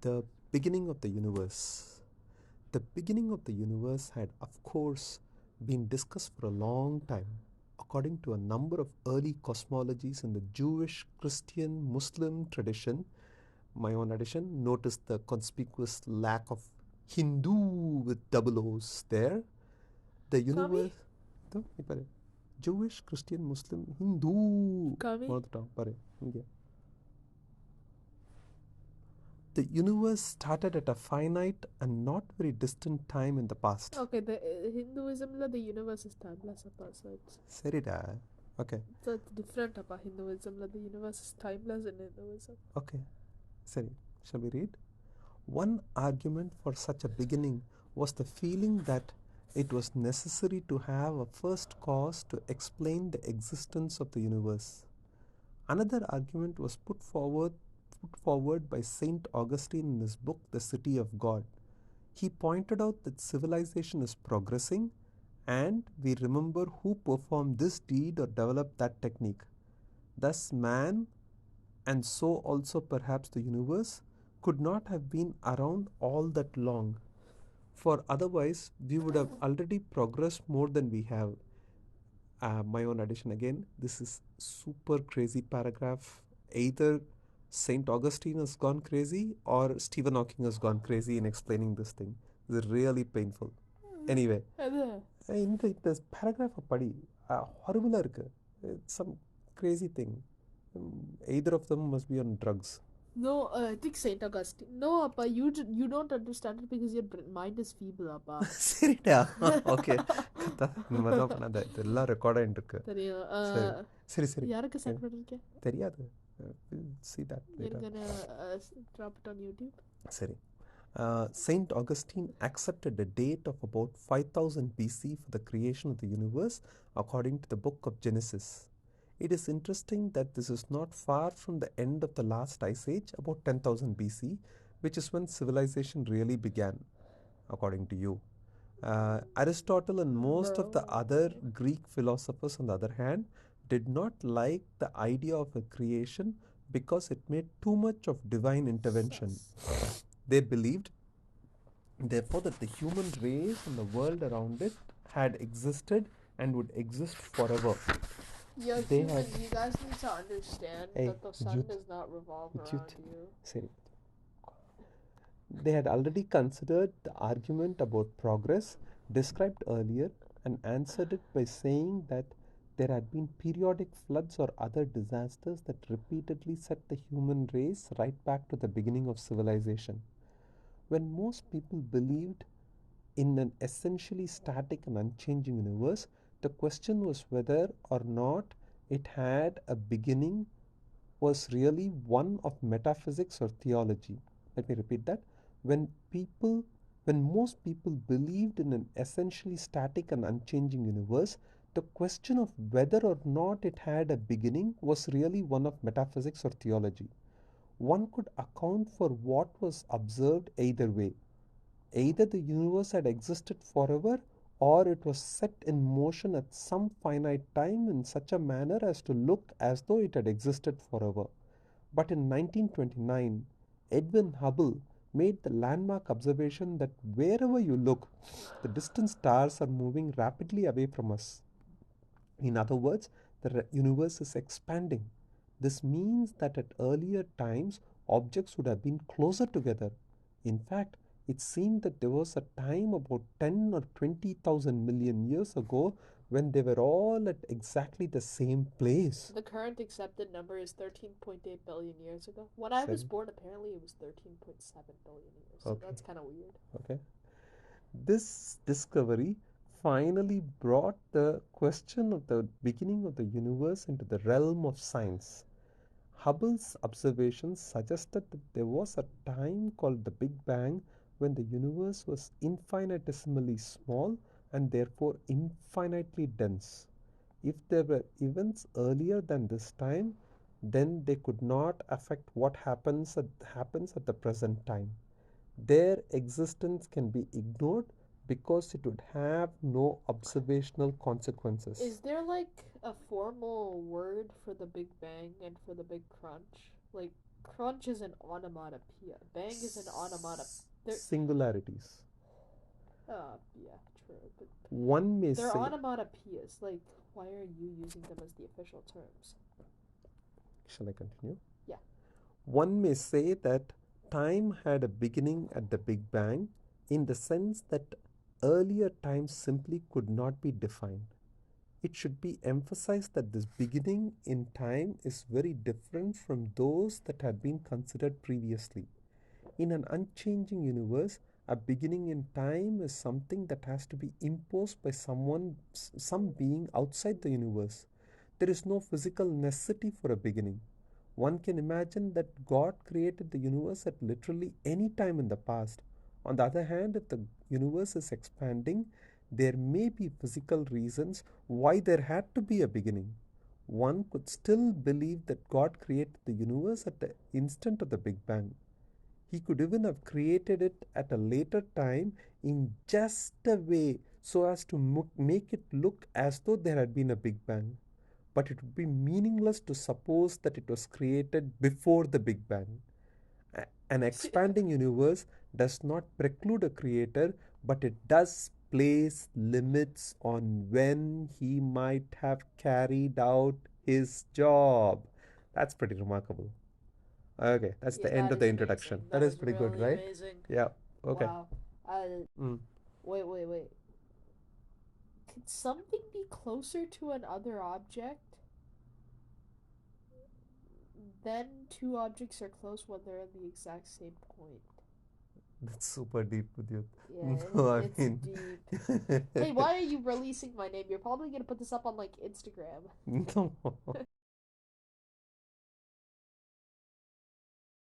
The beginning of the universe. The beginning of the universe had, of course, been discussed for a long time. According to a number of early cosmologies in the Jewish, Christian, Muslim tradition, my own addition, notice the conspicuous lack of Hindu with double O's there. The universe. Jewish, Christian, Muslim, Hindu. The universe started at a finite and not very distant time in the past. Okay, the Hinduism the universe is timeless so it's Serida. Okay. So it's different about Hinduism the universe is timeless in Hinduism. Okay. Seri. Shall we read? One argument for such a beginning was the feeling that it was necessary to have a first cause to explain the existence of the universe. Another argument was put forward by Saint Augustine in his book The City of God. He pointed out that civilization is progressing, and we remember who performed this deed or developed that technique. Thus man, and so also perhaps the universe, could not have been around all that long, for otherwise we would have already progressed more than we have. My own addition again, this is super crazy paragraph. Either Saint Augustine has gone crazy or Stephen Hawking has gone crazy in explaining this thing. It's really painful. Anyway, this paragraph padi horrible irukku. It's some crazy thing. Either of them must be on drugs. No, I think Saint Augustine. No, Appa, you don't understand it because your mind is feeble, Appa. சரிடா okay கத்தா இந்த மாதிரி தான் பண்ணாத இதெல்லாம் record ஆகிட்டு இருக்கு தெரியும் சரி சரி யாருக்கு சென்ட் பண்ணிருக்கேன் தெரியாது see that later. You're gonna drop it on YouTube. சரி Saint Augustine accepted a date of about 5000 BC for the creation of the universe according to the book of Genesis. It is interesting that this is not far from the end of the last ice age, about 10,000 BC, which is when civilization really began, according to you. Aristotle and most of the other Greek philosophers, on the other hand, did not like the idea of a creation because it made too much of divine intervention. They believed, therefore, that the human race and the world around it had existed and would exist forever. You guys need to understand that the sun does not revolve around you. Sorry. They had already considered the argument about progress described earlier and answered it by saying that there had been periodic floods or other disasters that repeatedly set the human race right back to the beginning of civilization. When most people believed in an essentially static and unchanging universe, the question was whether or not it had a beginning was really one of metaphysics or theology. Let me repeat that. When most people believed in an essentially static and unchanging universe, the question of whether or not it had a beginning was really one of metaphysics or theology. One could account for what was observed either way. Either the universe had existed forever, or it was set in motion at some finite time in such a manner as to look as though it had existed forever. But in 1929, Edwin Hubble made the landmark observation that wherever you look, the distant stars are moving rapidly away from us. In other words, the universe is expanding. This means that at earlier times, objects would have been closer together. In fact, it seemed that there was a time about 10 or 20,000 million years ago when they were all at exactly the same place. The current accepted number is 13.8 billion years ago. When I was born, apparently it was 13.7 billion years. So that's kind of weird. Okay. This discovery finally brought the question of the beginning of the universe into the realm of science. Hubble's observations suggested that there was a time called the Big Bang when the universe was infinitesimally small and therefore infinitely dense. If there were events earlier than this time, then they could not affect what happens at the present time. Their existence can be ignored because it would have no observational consequences. Is there like a formal word for the Big Bang and for the Big Crunch? Like Crunch is an onomatopoeia. Bang is an onomatopoeia. Singularities. Yeah, true. But One may they're say. onomatopoeias. Like, why are you using them as the official terms? Shall I continue? Yeah. One may say that time had a beginning at the Big Bang in the sense that earlier time simply could not be defined. It should be emphasized that this beginning in time is very different from those that had been considered previously. In an unchanging universe, a beginning in time is something that has to be imposed by some being outside the universe. There is no physical necessity for a beginning. One can imagine that God created the universe at literally any time in the past. On the other hand, if the universe is expanding, there may be physical reasons why there had to be a beginning. One could still believe that God created the universe at the instant of the Big Bang. He could even have created it at a later time in just a way so as to make it look as though there had been a Big Bang. But it would be meaningless to suppose that it was created before the Big Bang. An expanding universe does not preclude a creator, but it does place limits on when he might have carried out his job. That's pretty remarkable. Okay, that's Yeah, the end that of is the amazing. introduction. That That is is pretty good, really right? amazing. Yeah. Okay. Wow. Mm. Wait. Could something be closer to another object than two objects are close when they're at the exact same point? That's super deep with you. Yeah, No, I it's mean, deep. Hey, why are you releasing my name? You're probably gonna put this up on like Instagram. no.